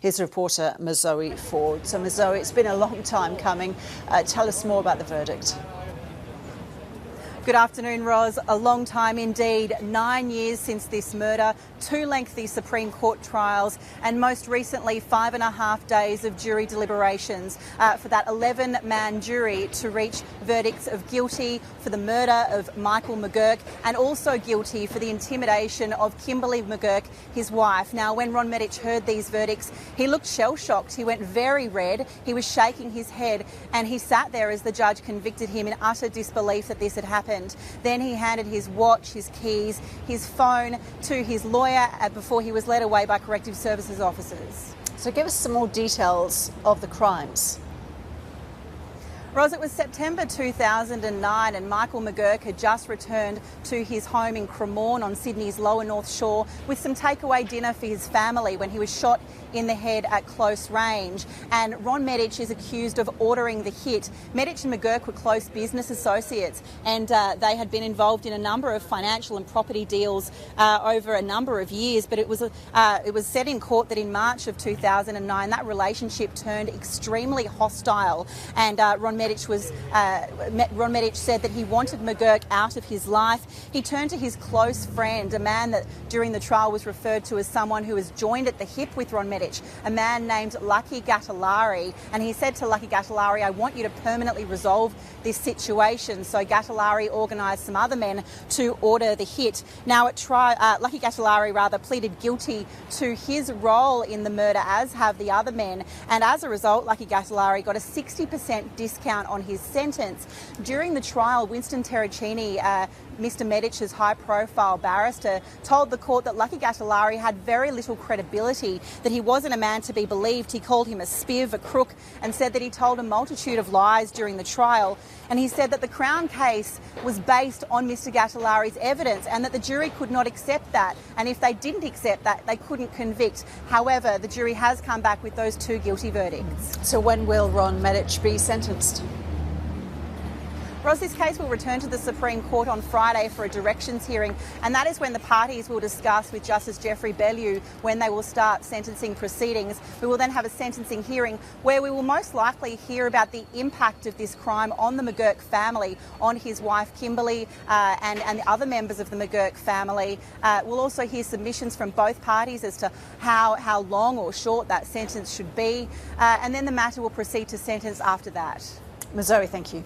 Here's reporter Zoe Ford. So Zoe, it's been a long time coming. Tell us more about the verdict. Good afternoon, Ros. A long time indeed. 9 years since this murder, 2 lengthy Supreme Court trials, and most recently 5.5 days of jury deliberations for that 11-man jury to reach verdicts of guilty for the murder of Michael McGurk and also guilty for the intimidation of Kimberly McGurk, his wife. Now, when Ron Medich heard these verdicts, he looked shell-shocked. He went very red. He was shaking his head, and he sat there as the judge convicted him in utter disbelief that this had happened. Then he handed his watch, his keys, his phone to his lawyer before he was led away by corrective services officers. So give us some more details of the crimes. Ros, it was September 2009 and Michael McGurk had just returned to his home in Cremorne on Sydney's lower North Shore with some takeaway dinner for his family when he was shot in the head at close range. And Ron Medich is accused of ordering the hit. Medich and McGurk were close business associates, and they had been involved in a number of financial and property deals over a number of years. But it was said in court that in March of 2009 that relationship turned extremely hostile, and Ron Medich said that he wanted McGurk out of his life. He turned to his close friend, a man that during the trial was referred to as someone who was joined at the hip with Ron Medich, a man named Lucky Gattalari, and he said to Lucky Gattalari, "I want you to permanently resolve this situation." So Gattalari organised some other men to order the hit. Now at trial, Lucky Gattalari pleaded guilty to his role in the murder, as have the other men, and as a result Lucky Gattalari got a 60% discount on his sentence. During the trial, Winston Terracini, Mr Medich's high-profile barrister, told the court that Lucky Gattalari had very little credibility, that he wasn't a man to be believed. He called him a spiv, a crook, and said that he told a multitude of lies during the trial. And he said that the Crown case was based on Mr Gattalari's evidence and that the jury could not accept that. And if they didn't accept that, they couldn't convict. However, the jury has come back with those 2 guilty verdicts. So when will Ron Medich be sentenced? Ros, this case will return to the Supreme Court on Friday for a directions hearing, and that is when the parties will discuss with Justice Jeffrey Bellew when they will start sentencing proceedings. We will then have a sentencing hearing where we will most likely hear about the impact of this crime on the McGurk family, on his wife Kimberly and the other members of the McGurk family. We'll also hear submissions from both parties as to how long or short that sentence should be, and then the matter will proceed to sentence after that. Zoe, thank you.